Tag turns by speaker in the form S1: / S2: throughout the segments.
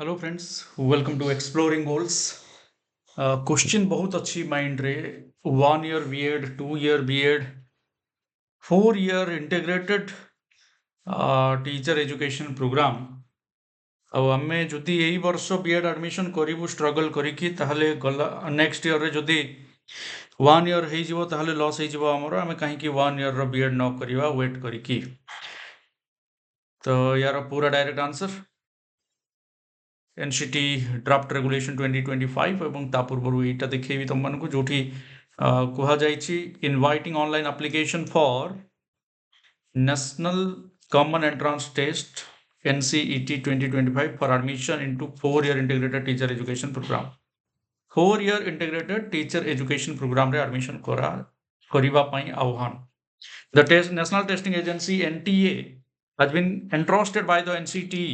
S1: Hello friends, welcome to exploring goals. Question बहुत अच्छी mind रे। 1 year B.Ed, 2 year B.Ed, 4 year integrated teacher education program. ଆଉ ଆମେ ଯଦି ଏଇ ବର୍ଷ B.Ed ଆଡମିସନ୍ କରିବୁ ଷ୍ଟ୍ରଗଲ୍ କରିକି, ତାହେଲେ ଗଲା ନେକ୍ସଟ ଇୟରରେ ଯଦି 1 year ହେଇଯିବ ତାହେଲେ ଲସ୍ ହେଇଯିବ ଆମର। ଆମେ କାହିଁକି 1 yearର B.Ed ନ କରିବା ୱେଟ୍ କରିକି। ତ ୟାର ପୁରା direct answer NCET draft regulation 2025 ଏବଂ ତା ପୂର୍ବରୁ ଏଇଟା ଦେଖେଇବି ତମମାନଙ୍କୁ ଯୋଉଠି କୁହାଯାଇଛି inviting online application for national common entrance test NCET 2025 for admission into 4 year integrated teacher education program. 4 year integrated teacher education program रे admission କରିବା ପାଇଁ ଆହ୍ୱାନ। The National Testing Agency NTA has been entrusted by the NCT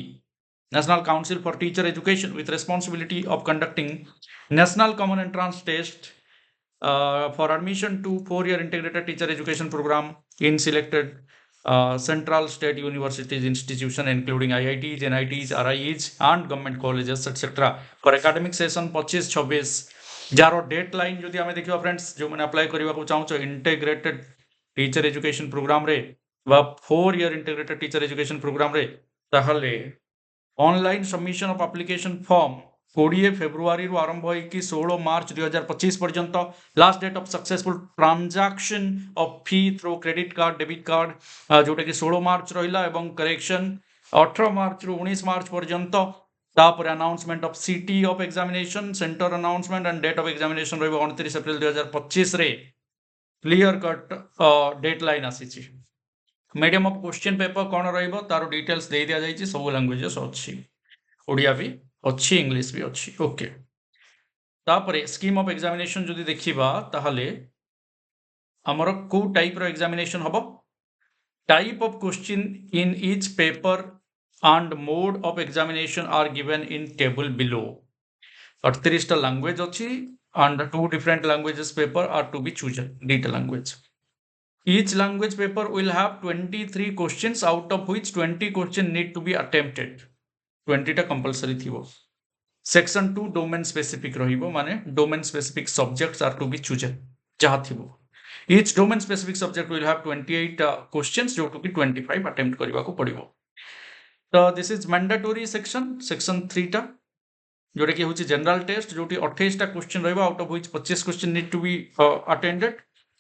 S1: National Council for Teacher Education with responsibility of conducting National Common Entrance Test for admission to 4 year integrated teacher education program in selected central state universities institution including IITs, NITs, RIEs and government colleges etc. for academic session 25-26 jar deadline जदि आमे देखिबा friends जो माने apply करबा को चाहू integrated teacher education program रे बा 4 year integrated teacher education program रे ताहले online submission of application form 20 February रु आरंभ होई कि 16 मार्च 2025 पर्यंत। Last date of successful transaction of fee through credit card debit card जोटा कि 16 मार्च रहिला एवं करेक्शन 18 मार्च रु 19 मार्च पर्यंत। तापर announcement of city of examination centre announcement and date of examination रहिबो 29 अप्रैल 2025 रे क्लियर कट डेडलाइन आसीची। मीडियम ऑफ क्वेश्चन पेपर कौन रहिबो तारो डिटेल्स दे दिया जाइछि। सब लैंग्वेजेस अछि, ओडिया भी अछि, इंग्लिश भी अछि। ओके, तापरे स्कीम ऑफ एग्जामिनेशन जदि देखिबा ताहले हमर को टाइप रो एग्जामिनेशन हबो। Type of question in each paper and mode of examination are given in table below. 38 टा language अछि and 2 different languages paper are to be chosen. Data language. Each language paper will have 23 questions out of which 20 questions need to be attempted. 20 टा compulsory थिबो। Section 2 domain specific रहिबो, माने domain specific subjects are to be chosen जहा थिबो। Each domain specific subject will have 28 questions जो कि 25 attempt करबा को पड़िबो। तो दिस इज मैंडेटोरी सेक्शन 3 टा जोटा कि होची जनरल टेस्ट जोटी 28 टा क्वेश्चन रहबा out of which 25 question need to be attended.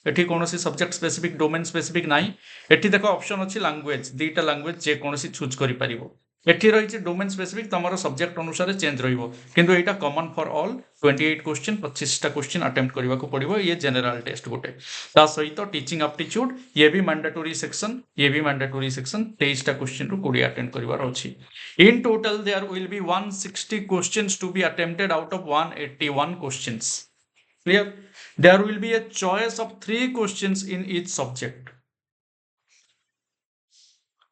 S1: एठी कोनोसी सब्जेक्ट स्पेसिफिक डोमेन स्पेसिफिक नाही। एठी देखो ऑप्शन अछि लैंग्वेज, दीटा लैंग्वेज जे कोनोसी चूज करि परिबो। एठी रहिछि डोमेन स्पेसिफिक तमरो सब्जेक्ट अनुसार चेंज रहिबो, किंतु एटा कॉमन फॉर ऑल 28 क्वेश्चन 25 टा क्वेश्चन अटेम्प्ट करबा को पड़िबो। ये जनरल टेस्ट गोटे ता सहित टीचिंग एप्टीट्यूड ये भी मैंडेटोरी सेक्शन, ये भी मैंडेटोरी सेक्शन 23 टा क्वेश्चन रु 20 अटेम्प्ट करिवार अछि। In total, there will be 160 questions to be attempted out of 181 questions. Clear? There will be a choice of 3 questions in each subject.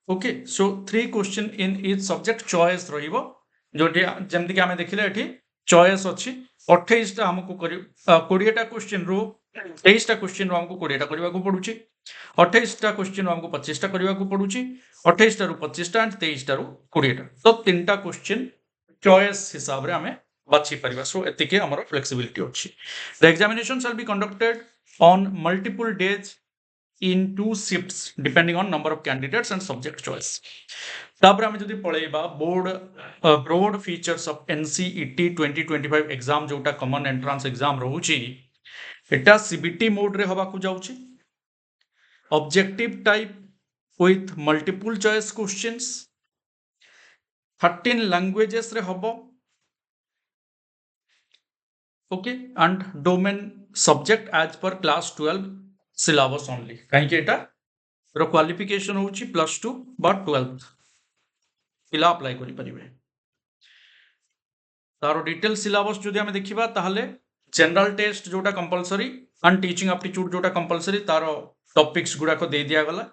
S1: Okay, so 3 question in each subject choice रहिबो जोटी जेमति कि आमे देखिले एठी choice अछि 28 टा हमकु करि 20 टा question रु 23 टा क्वेश्चन रु हमकु 20 टा करबा को पडुची। 28 टा क्वेश्चन हमकु 25 टा करबा को पडुची। 28 टा रु 25 टा एंड 23 टा रु 20 टा। तो 3 टा क्वेश्चन चॉइस हिसाब रे हमें बाछि परिबा। सो एतिके हमर फ्लेक्सिबिलिटी अछि। The examination shall be conducted on multiple days in 2 shifts depending on number of candidates and subject choice. तापर हमें जदि पळेबा board broad features of NCET 2025 exam जोटा कॉमन एंट्रेंस एग्जाम रहउची एटा CBT मोड रे हबा को जाउची। Objective type with multiple choice questions 13 languages रे हबो। Okay, and domain subject as per class 12 syllabus only। कहीं के एटा रो क्वालिफिकेशन होची +2 बा 12th पिला अप्लाई करि परिबे। तारो डिटेल सिलेबस जदि हमें देखिबा ताहले जनरल टेस्ट जोटा कंपलसरी एंड टीचिंग एप्टीट्यूड जोटा कंपलसरी तारो टॉपिक्स गुडा को दे दिया गला।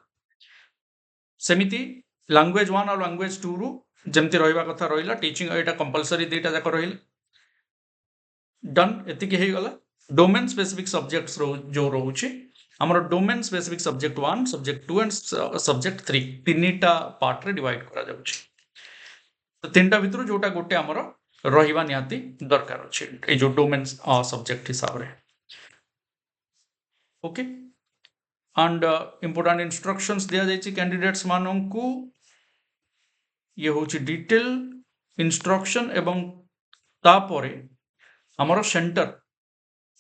S1: सेमिति लैंग्वेज 1 और लैंग्वेज 2 रु जेमति रहइबा कथा रहिला। टीचिंग एटा कंपलसरी देटा जाक रहिला। डन एतिके हे गला। डोमेन स्पेसिफिक सब्जेक्ट्स जो रहउची हमर domain specific subject 1 subject 2 and subject 3 तीनटा पार्ट रे डिवाइड करा जाउची। तो तीनटा भितर जोटा गोटे आमर रहिबा निहाती दरकार अछि ए जो डोमेन सब्जेक्ट हिसाब रे ओके एंड इंपोर्टेंट इंस्ट्रक्शंस दिया जायछि कैंडिडेट्स माननकु ये होछि डिटेल इंस्ट्रक्शन एवं तापरे आमर सेंटर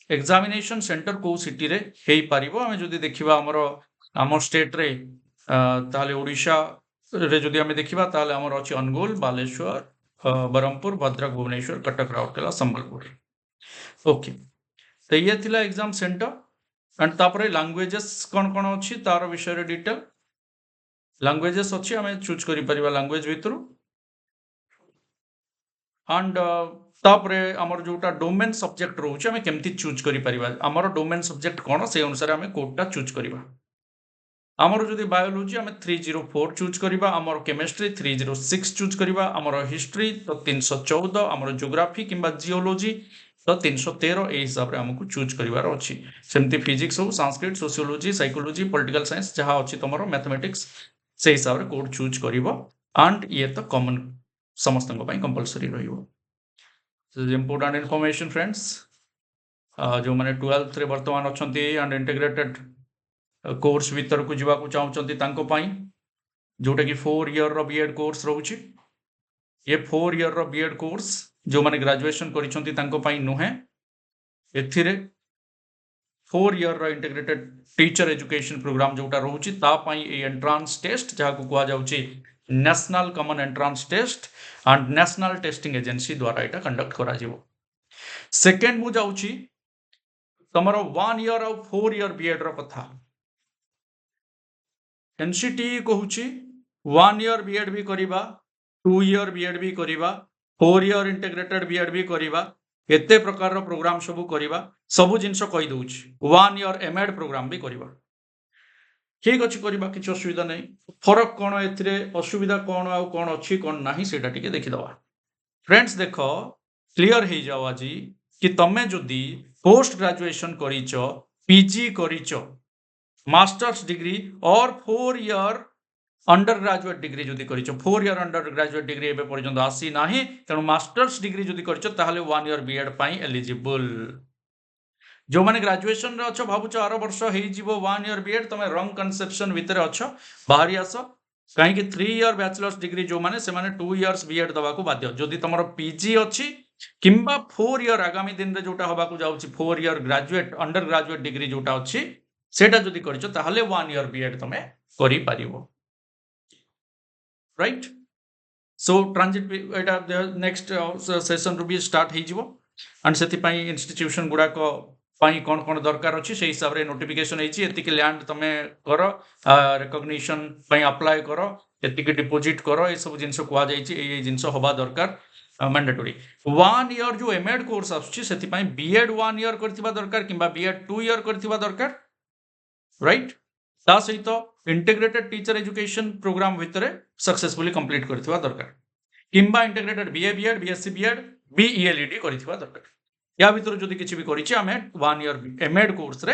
S1: एग्जामिनेशन सेंटर को सिटी रे हेई पारिबो आमे जदि देखिबा आमर आम स्टेट रे ताले ओडिशा रे जदि आमे देखिबा ताले आमर अछि अनुगुल बालेश्वर बरहमपुर भद्रक भुवनेश्वर कटक राउरकेला संबलपुर ओके तो ये थिला एग्जाम सेंटर एंड तापरे लैंग्वेजेस कोन कोन अछि तार विषय रे डिटेल लैंग्वेजेस अछि आमे चूज करि परिबा लैंग्वेज भितरु एंड तापरे आमर जोटा डोमेन सब्जेक्ट रोचे आमे केमती चूज करि परिबा आमर डोमेन सब्जेक्ट कोन से अनुसार आमे कोडटा चूज करिबा आमर जदि बायोलॉजी आमे 304 चूज करिबा आमर केमिस्ट्री 306 चूज करिबा आमर हिस्ट्री तो 314 आमर ज्योग्राफी किंबा जियोलॉजी तो 313 ए हिसाब रे हमकु चूज करिवार अछि सेमती फिजिक्स हो Sanskrit sociology psychology political science जहा अछि तमरो मैथमेटिक्स से हिसाब रे कोड चूज करिवो एंड ये तो कॉमन समस्त को कंपलसरी रहिबो इंपोर्टेंट इनफॉरमेशन फ्रेंड्स जो माने 12th रे वर्तमान अछंती एंड इंटीग्रेटेड कोर्स भीतर को जीवा को चाहउचंती तांको पाई जोटा कि 4 ईयर रो बीएड कोर्स रहउची ये 4 ईयर रो बीएड कोर्स जो माने ग्रेजुएशन करिसंती तांको पाई नुहे एथिरे 4 ईयर रो इंटीग्रेटेड टीचर एजुकेशन प्रोग्राम जोटा रहउची ता पाई ए एंट्रेंस टेस्ट जहा को कुआ जाउची national common entrance test and national testing agency द्वारा एटा कंडक्ट करा जिवो सेकंड मु जाउची तमरो 1 ईयर और 4 ईयर बीएड रो कथा एनसीटी कहूची 1 ईयर बीएड भी करिबा 2 ईयर बीएड भी करिबा 4 ईयर इंटीग्रेटेड बीएड भी करिबा एते प्रकार रो प्रोग्राम सबु करिबा सबु जिंसो कहि दउची 1 ईयर एमएड प्रोग्राम भी करिबा ठीक अछि करिबा किछ असुविधा नै फरक कोन एथिरे असुविधा कोन आ कोन अछि कोन नाही सेटा टिके देखि दवा फ्रेंड्स देखो क्लियर हे जाओ आजी कि तमे जदि पोस्ट ग्रेजुएशन करिचो पीजी करिचो मास्टर्स डिग्री और 4 ईयर अंडर ग्रेजुएट डिग्री जदि करिचो 4 ईयर अंडर ग्रेजुएट डिग्री एबे पर्यंत आसी नाही तेनु मास्टर्स डिग्री जदि करिचो ताहले 1 ईयर बीएड पाई एलिजिबल जो माने ग्रेजुएशन रे अछो भाबुचो आरो वर्ष हेई जिवो 1 ईयर बीएड तमे रंग कंसेप्शन भितर अछो बाहरी आसो काहे कि 3 ईयर बैचलर्स डिग्री जो माने से माने 2 इयर्स बीएड दवा को बाध्य जदि तमरो पीजी अछि किंबा 4 ईयर आगामी दिन रे जोटा होबा को जाउची 4 year graduate under graduate degree जोटा अछि सेटा जदि करिचो ताहले 1 ईयर बीएड तमे करि पारिबो राइट सो ट्रांजिट एटा नेक्स्ट सेशन रु भी स्टार्ट हे जिवो एंड सेति पई इंस्टीट्यूशन गुडा को पाई कोन कोन दरकार अछि से हिसाब रे नोटिफिकेशन हेछि एतिके लैंड तमे करो रिकॉग्निशन पई अप्लाई करो एतिके डिपॉजिट करो ए सब जिंस कोआ जाइछि ए जिंस होबा दरकार मैंडेटरी 1 ईयर जो एमएड कोर्स आछि सेति पई बीएड 1 ईयर करथिबा दरकार किंबा बीएड 2 ईयर करथिबा दरकार राइट ता सहित इंटीग्रेटेड टीचर एजुकेशन प्रोग्राम भितरे सक्सेसफुली कंप्लीट करथिबा दरकार किंबा integrated BA BEd BSc BEd BElEd करथिबा दरकार या भितर जदि किछि भी करिछि आमे 1 ईयर एमएड कोर्स रे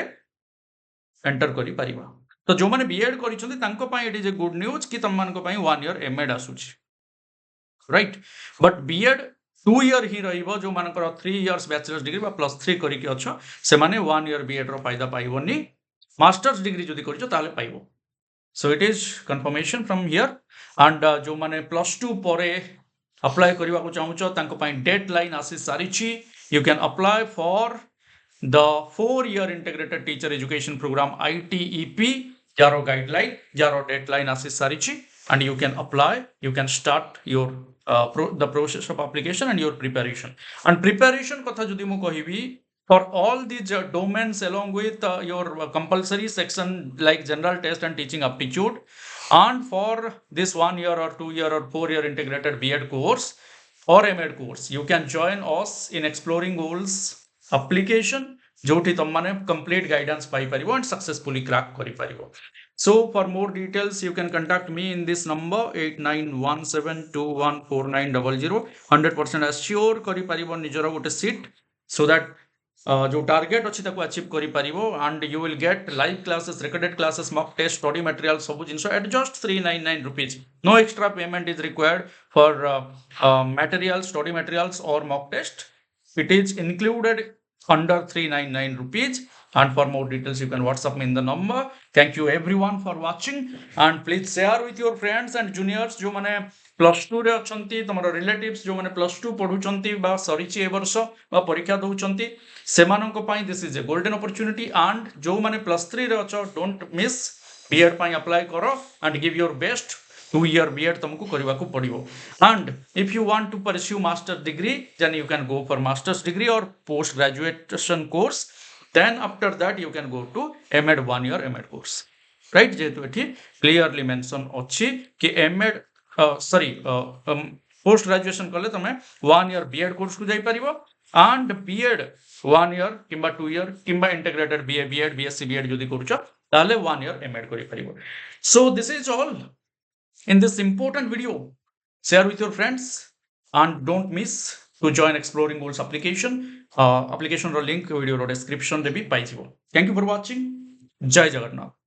S1: एंटर करि परिबा तो जो माने बीएड करिछन्ती तांको पई it is a good news कि तम मान को पई 1 ईयर एमएड आसुछि राइट बट बीएड 2 ईयर ही रहिबो जो मानकर 3 इयर्स बैचलर्स डिग्री बा +3 करिके अछो से माने 1 ईयर बीएड रो फायदा पाइबोनी मास्टर्स डिग्री जदि करिछो ताले पाइबो so it is confirmation from here and जो माने +2 परे अप्लाई करबा को चाहूचो तांको पई डेडलाइन आसी सारिछि you can apply for the 4-year integrated teacher education program ITEP jaro guideline jaro deadline asis sarichi and you can apply you can start your the process of application and your preparation and preparation kotha jodi mu kahibi for all these domains along with your compulsory section like general test and teaching aptitude and for this 1 year or 2 year or 4 year integrated B.Ed course or MEd course you can join us in exploring goals application जोठी तुम माने complete guidance पाई परिबो and successfully crack करि परिबो so for more details you can contact me in this number 8917214900 100% assure करि परिबो निजरो गोटे सीट सो दैट जो टार्गेट अच्छी ताको अचीव करि परिबो and you will get live classes recorded classes mock test study material सब things at just 399 rupees no extra payment is required for material study materials or mock test it is included under 399 rupees and for more details you can WhatsApp me in the number thank you everyone for watching and please share with your friends and juniors जो माने +2 रे अछंती तमरो relatives जो माने +2 पढुचंती बा सरीची ए वर्ष बा परीक्षा दउचंती सेमानंको पाई this is a golden opportunity and जो माने +3 रे अछ डोंट मिस B.Ed पाई अप्लाई करो and give your best 2-year B.Ed तुमको करवा को पड़िबो and if you want to pursue master degree then you can go for master's degree or post graduation course then after that you can go to M.Ed 1-year M.Ed course right जेतु एठी clearly mention अछि कि M.Ed sorry post graduation कले तमे 1-year B.Ed course को जाई परिबो and B.Ed 1-year किंबा 2-year किंबा integrated BA B.Ed BSc B.Ed जदि करूछ ताले 1-year M.Ed करि परिबो so this is all in this important video. Share with your friends and don't miss to join exploring goals application application ro link video ro description de bi pai jibo thank you for watching jai jagannath